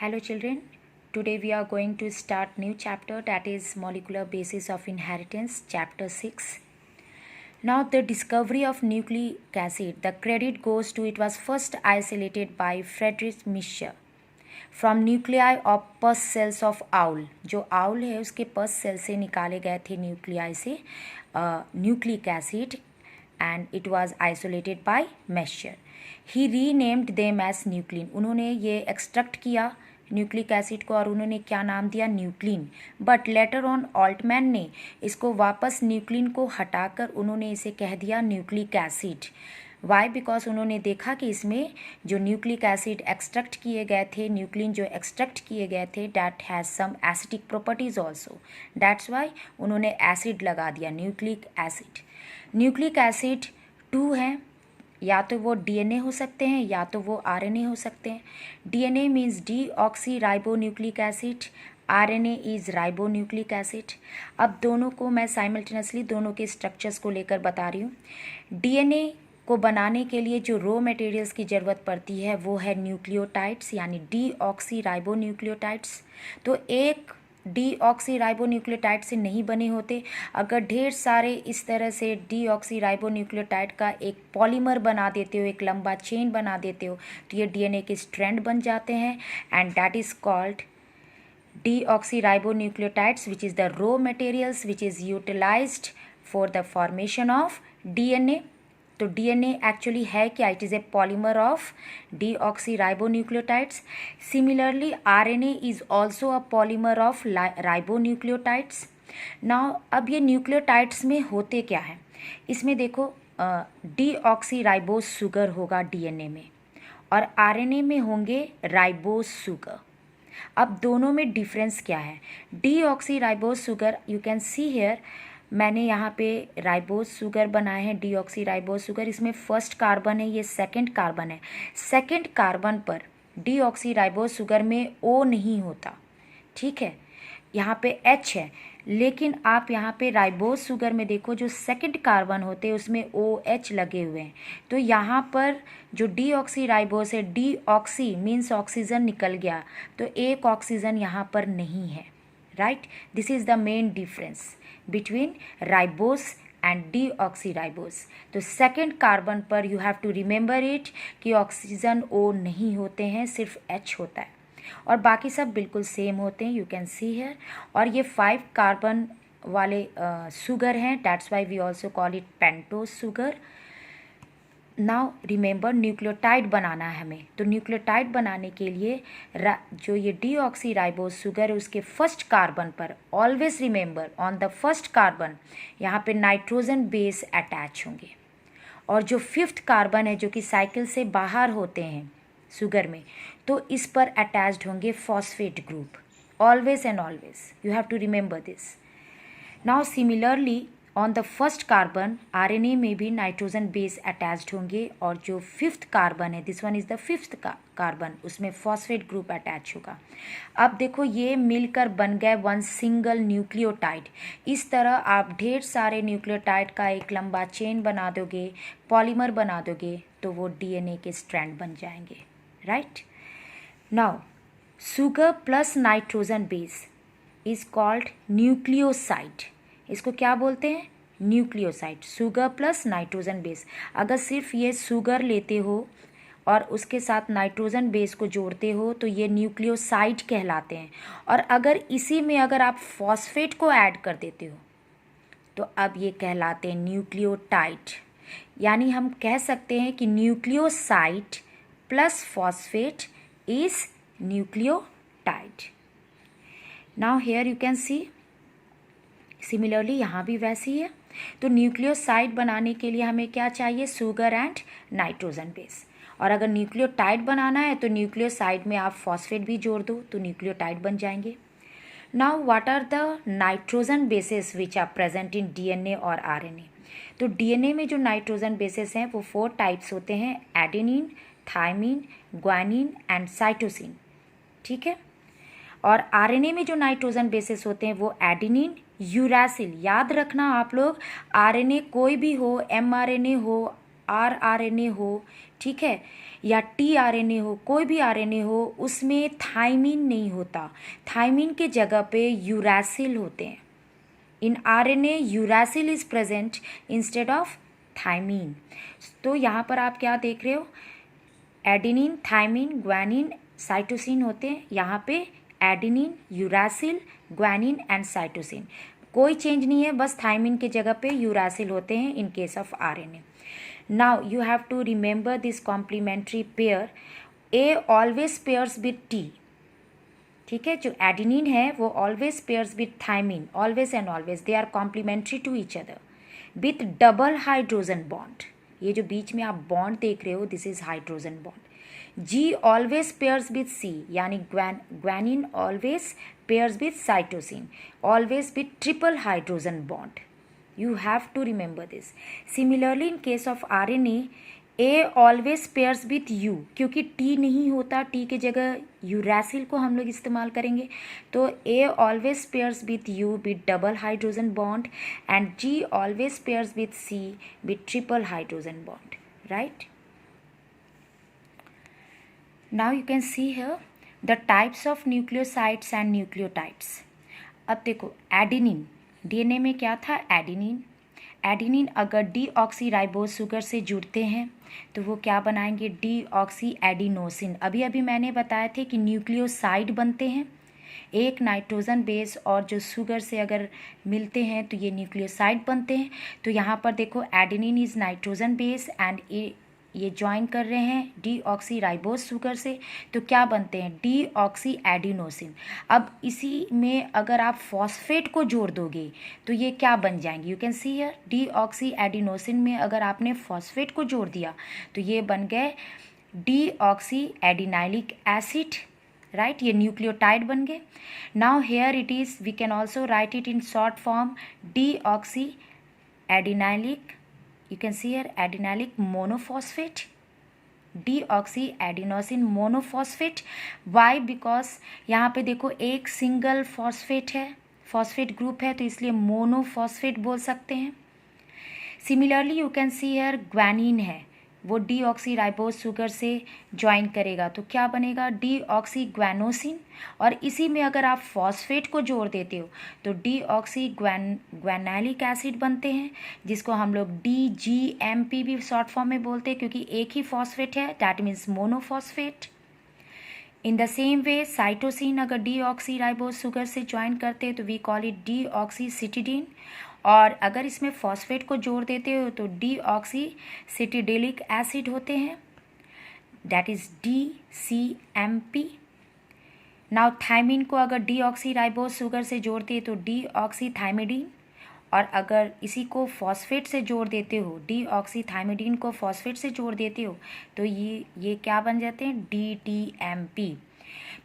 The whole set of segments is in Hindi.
Hello children, today we are going to start new chapter, that is molecular basis of inheritance, chapter 6. Now the discovery of nucleic acid, the credit goes to, it was first isolated by Friedrich Miescher from nuclei of pus cells of owl. जो owl है उसके pus cell से निकाले गए थे nuclei से nucleic acid and it was isolated by Miescher. He renamed them as nuclein. उन्होंने ये एक्सट्रैक्ट किया न्यूक्लिक एसिड को और उन्होंने क्या नाम दिया, nuclein. But later on Altman ने इसको वापस न्यूक्लिन को हटाकर उन्होंने इसे कह दिया न्यूक्लिक एसिड. वाई? बिकॉज उन्होंने देखा कि इसमें जो न्यूक्लिक एसिड एक्सट्रैक्ट किए गए थे, न्यूक्लिन जो एक्सट्रैक्ट किए गए थे, that has some acidic properties also. That's why उन्होंने एसिड लगा दिया, न्यूक्लिक एसिड. न्यूक्लिक एसिड 2 हैं, या तो वो डीएनए हो सकते हैं या तो वो आरएनए हो सकते हैं. DNA means deoxy ribo nucleic acid, RNA is ribo nucleic acid. अब दोनों को मैं साइमल्टेनियसली दोनों के स्ट्रक्चर्स को लेकर बता रही हूँ. डीएनए को बनाने के लिए जो रॉ मटेरियल्स की ज़रूरत पड़ती है वो है न्यूक्लियोटाइड्स, यानी डीऑक्सी राइबो न्यूक्लियोटाइड्स. तो एक डीऑक्सी राइबो न्यूक्लियोटाइड से नहीं बने होते. अगर ढेर सारे इस तरह से डीऑक्सी राइबो न्यूक्लियोटाइड का एक पॉलीमर बना देते हो, एक लंबा चेन बना देते हो, तो ये डीएनए के स्ट्रैंड बन जाते हैं and that is called deoxyribonucleotides which is the raw materials which is utilized for the formation of DNA. तो डीएनए एक्चुअली है क्या? It is a polymer of deoxyribonucleotides. Similarly RNA is also a polymer of ribonucleotides. Now अब ये न्यूक्लियोटाइड्स में होते क्या हैं, इसमें देखो डीऑक्सी राइबोस शुगर होगा डीएनए में और आरएनए में होंगे राइबोस शुगर. अब दोनों में डिफरेंस क्या है? Deoxyribose sugar, you can see here, मैंने यहाँ पे राइबोस शुगर बनाए हैं, डीऑक्सी राइबोस शुगर. इसमें फर्स्ट कार्बन है, ये सेकंड कार्बन है. सेकंड कार्बन पर डीऑक्सी राइबोस शुगर में ओ नहीं होता, ठीक है, यहाँ पे एच है. लेकिन आप यहाँ पे राइबोस शुगर में देखो जो सेकंड कार्बन होते हैं उसमें ओ एच लगे हुए हैं. तो यहाँ पर जो डीऑक्सी राइबोस है, डीऑक्सी मीन्स ऑक्सीजन निकल गया, तो एक ऑक्सीजन यहाँ पर नहीं है. Right, this is the main difference between ribose and deoxyribose. तो सेकंड कार्बन पर you have to remember it कि ऑक्सीजन ओ नहीं होते हैं, सिर्फ एच होता है और बाकी सब बिल्कुल सेम होते हैं, यू कैन सी हियर. और ये 5 कार्बन वाले शुगर हैं, that's why we also call it pentose sugar. Now remember nucleotide बनाना है हमें. तो न्यूक्लियोटाइड बनाने के लिए जो ये डीऑक्सी राइबोस शुगर है उसके फर्स्ट कार्बन पर, always remember on the first carbon यहाँ पे नाइट्रोजन बेस अटैच होंगे. और जो 5th कार्बन है जो कि साइकिल से बाहर होते हैं शुगर में, तो इस पर अटैच्ड होंगे phosphate group. Always and always you have to remember this. Now similarly on the first carbon RNA में भी नाइट्रोजन बेस अटैच्ड होंगे और जो 5th कार्बन है, this one is the 5th carbon, उसमें फॉस्फेट ग्रुप अटैच होगा. अब देखो ये मिलकर बन गए वन सिंगल न्यूक्लियोटाइड. इस तरह आप ढेर सारे न्यूक्लियोटाइड का एक लंबा चेन बना दोगे, पॉलीमर बना दोगे, तो वो डीएनए के स्ट्रैंड बन जाएंगे. Right, now sugar plus nitrogen base is called nucleoside. इसको क्या बोलते हैं? Nucleoside. Sugar plus nitrogen base. अगर सिर्फ ये शुगर लेते हो और उसके साथ नाइट्रोजन बेस को जोड़ते हो तो ये न्यूक्लियोसाइड कहलाते हैं. और अगर इसी में अगर आप फॉस्फेट को ऐड कर देते हो तो अब ये कहलाते हैं न्यूक्लियोटाइड. यानी हम कह सकते हैं कि nucleoside plus phosphate is nucleotide. Now here you can see similarly यहाँ भी वैसी है. तो न्यूक्लियोसाइड बनाने के लिए हमें क्या चाहिए? Sugar and nitrogen base. और अगर न्यूक्लियोटाइड बनाना है तो न्यूक्लियोसाइड में आप फॉस्फेट भी जोड़ दो तो न्यूक्लियोटाइड बन जाएंगे. Now what are the nitrogen bases which are present in DNA और आरएनए. तो डीएनए में जो नाइट्रोजन बेसेस हैं वो 4 टाइप्स होते हैं, adenine, thymine, guanine and cytosine. ठीक है. और आरएनए में जो नाइट्रोजन बेसेस होते हैं वो एडेनिन, यूरासिल. याद रखना आप लोग, आरएनए कोई भी हो, एमआरएनए हो, आरआरएनए हो, ठीक है, या टीआरएनए हो, कोई भी आरएनए हो, उसमें थाइमिन नहीं होता। थाइमिन के जगह पे यूरासिल होते हैं। In RNA uracil is present instead of thymine. तो यहाँ पर आप क्या देख रहे हो, एडेनिन, थाइमिन, ग्वानिन, साइटोसिन होते हैं। यहाँ पे adenine, uracil, guanine and cytosine, कोई चेंज नहीं है, बस थाइमिन के जगह पे यूरासिल होते हैं in case of RNA. Now you have to remember this complementary pair, A always pairs with T, ठीक है, जो एडेनिन है वो always pairs with thymine, always and always they are complementary to each other with double hydrogen bond. ये जो बीच में आप बॉन्ड देख रहे हो, this is hydrogen bond. G always pairs with C, यानी guanine always pairs with cytosine, always with triple hydrogen bond. You have to remember this. Similarly, in case of RNA, A always pairs with U, क्योंकि T नहीं होता, T के जगह यूरासिल को हम लोग इस्तेमाल करेंगे, तो A always pairs with U with double hydrogen bond and G always pairs with C with triple hydrogen bond, right? Now you can see here the types of nucleosides and nucleotides. अब देखो एडेनिन, डीएनए में क्या था, एडेनिन। एडेनिन अगर डीऑक्सीराइबोज शुगर से जुड़ते हैं तो वो क्या बनाएंगे, डीऑक्सी एडिनोसिन। अभी अभी मैंने बताया थे कि न्यूक्लियोसाइड बनते हैं, एक नाइट्रोजन बेस और जो शुगर से अगर मिलते हैं तो ये न्यूक्लियोसाइड बनते हैं। तो यहाँ पर देखो adenine is nitrogen base and ये ज्वाइन कर रहे हैं डीऑक्सीराइबोज शुगर से, तो क्या बनते हैं, डीऑक्सी एडिनोसिन। अब इसी में अगर आप फॉस्फेट को जोड़ दोगे तो ये क्या बन जाएंगे, you can see here, deoxy adenosine में अगर आपने फॉस्फेट को जोड़ दिया तो ये बन गए डीऑक्सी एडिनाइलिक एसिड, राइट, ये न्यूक्लियोटाइड बन गए। Now here it is, we can also write it in short form deoxyadenylic, you can see here adenalic monophosphate, deoxyadenosine monophosphate. Why? Because यहाँ पे देखो एक सिंगल फॉस्फेट है, फॉस्फेट ग्रुप है, तो इसलिए मोनोफॉस्फेट बोल सकते हैं। Similarly you can see here guanine है, वो डीऑक्सीराइबोज शुगर से ज्वाइन करेगा तो क्या बनेगा, डीऑक्सीग्वानोसिन। और इसी में अगर आप फॉस्फेट को जोड़ देते हो तो डीऑक्सीग्वानैलिक एसिड बनते हैं, जिसको हम लोग DGMP भी शॉर्ट फॉर्म में बोलते हैं, क्योंकि एक ही फॉस्फेट है, that means monophosphate. In the same way cytosine अगर डीऑक्सीराइबोज शुगर से ज्वाइन करते हैं तो वी कॉल इट डीऑक्सीसिटिडीन, और अगर इसमें फॉस्फेट को जोड़ देते हो तो डीऑक्सीसिटिडिलिक एसिड होते हैं, that is DCMP। Now thymine को अगर डीऑक्सीराइबोज शुगर से जोड़ते हैं तो डीऑक्सीथाइमिडीन, और अगर इसी को फॉस्फेट से जोड़ देते हो, डीऑक्सीथाइमिडीन को फॉस्फेट से जोड़ देते हो तो ये क्या बन जाते हैं, DTMP।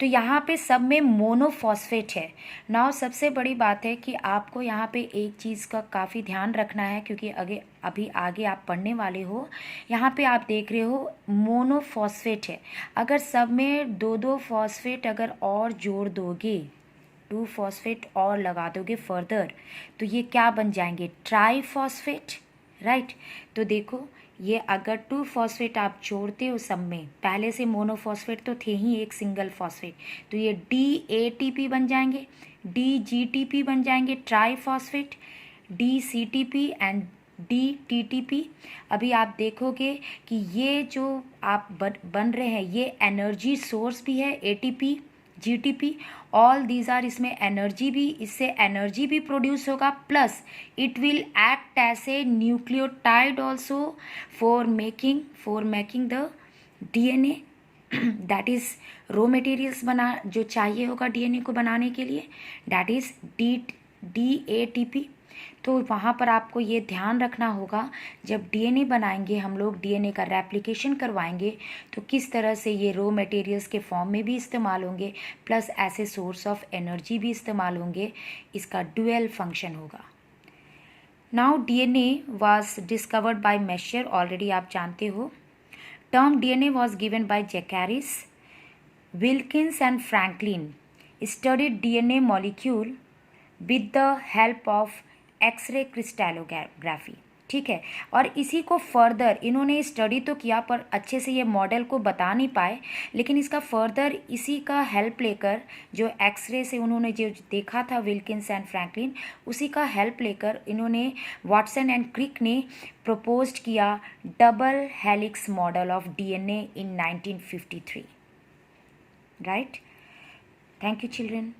तो यहाँ पे सब में मोनोफॉस्फेट है। नाउ सबसे बड़ी बात है कि आपको यहाँ पे एक चीज़ का काफ़ी ध्यान रखना है, क्योंकि अभी आगे आप पढ़ने वाले हो। यहाँ पे आप देख रहे हो मोनोफॉस्फेट है, अगर सब में दो दो फॉस्फेट अगर और जोड़ दोगे, 2 फॉस्फेट और लगा दोगे फर्दर, तो ये क्या बन जाएंगे, ट्राईफॉस्फेट, राइट। तो देखो ये अगर 2 फॉस्फेट आप जोड़ते हो सब में, पहले से मोनोफॉस्फेट तो थे ही एक सिंगल फॉस्फेट, तो ये DATP बन जाएंगे, DGTP बन जाएंगे ट्राईफॉस्फेट, DCTP एंड DTTP। अभी आप देखोगे कि ये जो आप बन रहे हैं ये एनर्जी सोर्स भी है, ATP, GTP, all these are, इसमें एनर्जी भी, इससे एनर्जी भी प्रोड्यूस होगा, plus it will act as a nucleotide also for making the DNA, that is raw materials बना जो चाहिए होगा DNA को बनाने के लिए, दैट इज DATP। तो वहाँ पर आपको ये ध्यान रखना होगा, जब DNA बनाएंगे हम लोग, DNA का रेप्लिकेशन करवाएंगे तो किस तरह से ये रॉ मटेरियल्स के फॉर्म में भी इस्तेमाल होंगे, प्लस ऐसे सोर्स ऑफ एनर्जी भी इस्तेमाल होंगे, इसका डुअल फंक्शन होगा। Now DNA was discovered by Miescher, already आप जानते हो। Term DNA was given by Zacharias, Wilkins and Franklin studied DNA molecule with the help of x ray crystallography, ठीक है। और इसी को फर्दर इन्होंने स्टडी तो किया पर अच्छे से ये मॉडल को बता नहीं पाए, लेकिन इसका फर्दर इसी का हेल्प लेकर जो एक्सरे से उन्होंने जो देखा था विल्किंस एंड फ्रैंकलिन, उसी का हेल्प लेकर इन्होंने वाटसन एंड क्रिक ने प्रपोज्ड किया double helix model of DNA in 1953, right. Thank you children.